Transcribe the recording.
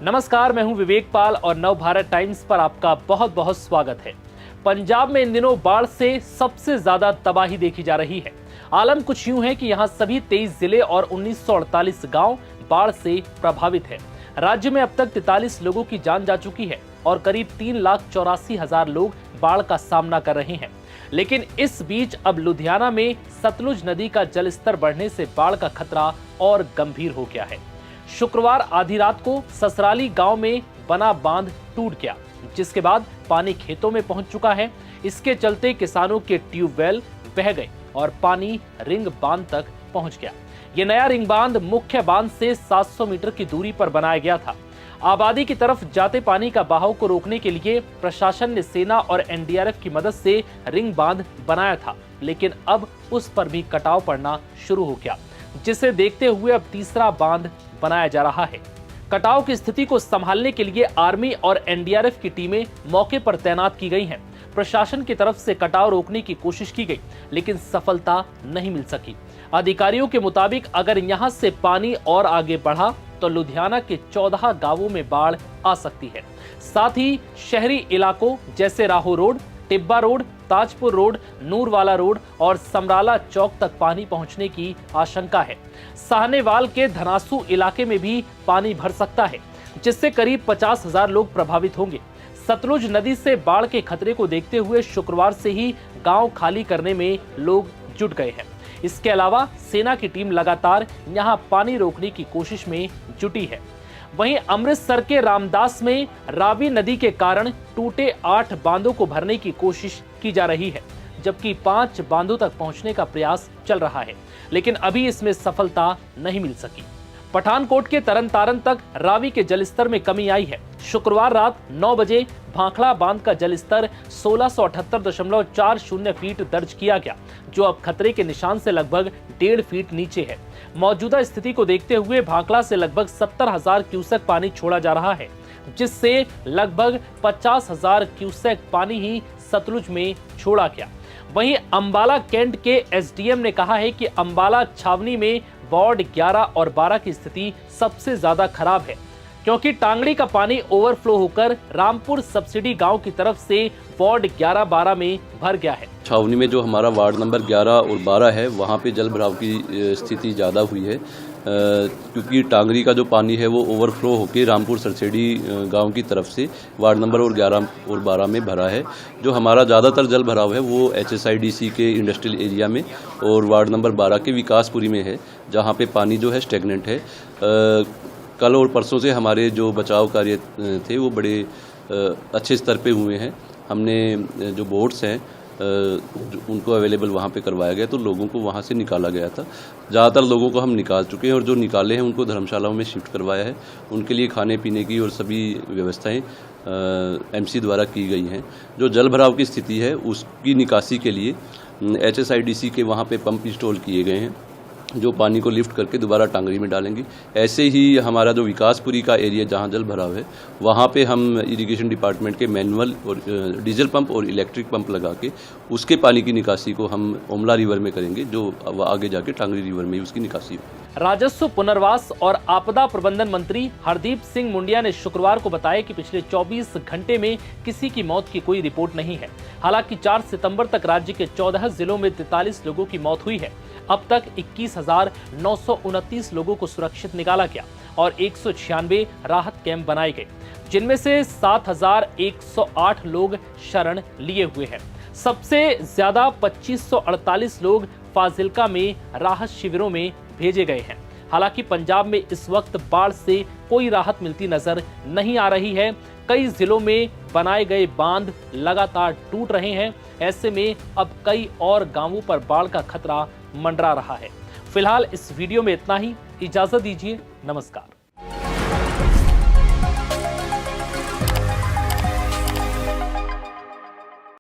नमस्कार, मैं हूं विवेक पाल और नवभारत टाइम्स पर आपका बहुत बहुत स्वागत है। पंजाब में इन दिनों बाढ़ से सबसे ज्यादा तबाही देखी जा रही है। आलम कुछ यूं है कि यहां सभी 23 जिले और 1948 गांव बाढ़ से प्रभावित है। राज्य में अब तक 43 लोगों की जान जा चुकी है और करीब 3,84,000 लोग बाढ़ का सामना कर रहे हैं। लेकिन इस बीच अब लुधियाना में सतलुज नदी का जलस्तर बढ़ने से बाढ़ का खतरा और गंभीर हो गया है। शुक्रवार आधी रात को ससराली गांव में बना बांध टूट गया, जिसके बाद पानी खेतों में पहुंच चुका है। इसके चलते किसानों के ट्यूबवेल बह गए और पानी रिंग बांध तक पहुंच गया। ये नया रिंग बांध मुख्य बांध से 700 मीटर की दूरी पर बनाया गया था। आबादी की तरफ जाते पानी का बहाव को रोकने के लिए प्रशासन ने सेना और एनडीआरएफ की मदद से रिंग बांध बनाया था, लेकिन अब उस पर भी कटाव पड़ना शुरू हो गया, जिसे देखते हुए अब तीसरा बांध बनाया जा रहा है। कटाव की स्थिति को संभालने के लिए आर्मी और एनडीआरएफ की टीमें मौके पर तैनात की गई हैं। प्रशासन की तरफ से कटाव रोकने की कोशिश की गई, लेकिन सफलता नहीं मिल सकी। अधिकारियों के मुताबिक अगर यहां से पानी और आगे बढ़ा तो लुधियाना के 14 गांवों में बाढ़ आ सकती है। साथ ही शहरी इलाकों जैसे राहो road, Tibba road, Tajpur road, Noorwala road और समराला चौक तक पानी पहुंचने की आशंका है। साहनेवाल के धनासू इलाके में भी पानी भर सकता है, जिससे करीब 50,000 लोग प्रभावित होंगे। सतलुज नदी से बाढ़ के खतरे को देखते हुए शुक्रवार से ही गांव खाली करने में लोग जुट गए हैं। इसके अलावा सेना की टीम लगातार यहां पानी रोकने की कोशिश में जुटी है। वहीं अमृतसर के रामदास में रावी नदी के कारण टूटे 8 बांधों को भरने की कोशिश की जा रही है, जबकि 5 बांधों तक पहुंचने का प्रयास चल रहा है, लेकिन अभी इसमें सफलता नहीं मिल सकी। पठानकोट के तरन तक रावी के जलस्तर में कमी आई है। शुक्रवार रात 9 बजे भाखड़ा बांध का जलस्तर 1678.40 फीट दर्ज किया गया, जो अब खतरे के निशान से लगभग 1.5 फीट नीचे है। मौजूदा स्थिति को देखते हुए भाखड़ा से लगभग 70,000 क्यूसेक पानी छोड़ा जा रहा है, जिससे लगभग 50,000 क्यूसेक पानी ही सतलुज में छोड़ा गया। वहीं अंबाला कैंट के एसडीएम ने कहा है कि अंबाला छावनी में वार्ड 11 और 12 की स्थिति सबसे ज्यादा खराब है, क्योंकि टांगड़ी का पानी ओवरफ्लो होकर रामपुर सब्सिडी गांव की तरफ से वार्ड 11-12 में भर गया है। छावनी में जो हमारा वार्ड नंबर 11 और 12 है, वहाँ पे जल भराव की स्थिति ज़्यादा हुई है, क्योंकि टांगरी का जो पानी है वो ओवरफ्लो होकर रामपुर सरसेडी गांव की तरफ से वार्ड नंबर 11 और 12 में भरा है। जो हमारा ज़्यादातर जल भराव है वो HSIDC के इंडस्ट्रियल एरिया में और वार्ड नंबर 12 के विकासपुरी में है, जहाँ पे पानी जो है स्टेगनेंट है। कल और परसों से हमारे जो बचाव कार्य थे वो बड़े अच्छे स्तर पे हुए हैं। हमने जो बोट्स हैं उनको अवेलेबल वहाँ पे करवाया गया, तो लोगों को वहाँ से निकाला गया था। ज़्यादातर लोगों को हम निकाल चुके हैं और जो निकाले हैं उनको धर्मशालाओं में शिफ्ट करवाया है। उनके लिए खाने पीने की और सभी व्यवस्थाएं MC द्वारा की गई हैं। जो जल भराव की स्थिति है उसकी निकासी के लिए HSIDC के वहाँ पे पंप इंस्टॉल किए गए हैं, जो पानी को लिफ्ट करके दोबारा टांगरी में डालेंगी। ऐसे ही हमारा जो विकासपुरी का एरिया जहाँ जल भराव है, वहाँ पे हम इरिगेशन डिपार्टमेंट के मैनुअल और डीजल पंप और इलेक्ट्रिक पंप लगा के उसके पानी की निकासी को हम ओमला रिवर में करेंगे, जो आगे जाके टांगरी रिवर में उसकी निकासी हो। राजस्व, पुनर्वास और आपदा प्रबंधन मंत्री हरदीप सिंह मुंडिया ने शुक्रवार को बताया कि पिछले 24 घंटे में किसी की मौत की कोई रिपोर्ट नहीं है। हालांकि 4 सितंबर तक राज्य के 14 जिलों में 43 लोगों की मौत हुई है। अब तक 21,929 लोगों को सुरक्षित निकाला गया और 196 राहत कैंप बनाए गए, जिनमें से 7,108 लोग शरण लिए हुए हैं। सबसे ज्यादा 2,548 लोग फाजिल्का में राहत शिविरों में भेजे गए हैं। हालांकि पंजाब में इस वक्त बाढ़ से कोई राहत मिलती नजर नहीं आ रही है। कई जिलों में बनाए गए बांध लगातार टूट रहे हैं। ऐसे में अब कई और गांवों पर बाढ़ का खतरा मंडरा रहा है। फिलहाल इस वीडियो में इतना ही। इजाजत दीजिए। नमस्कार।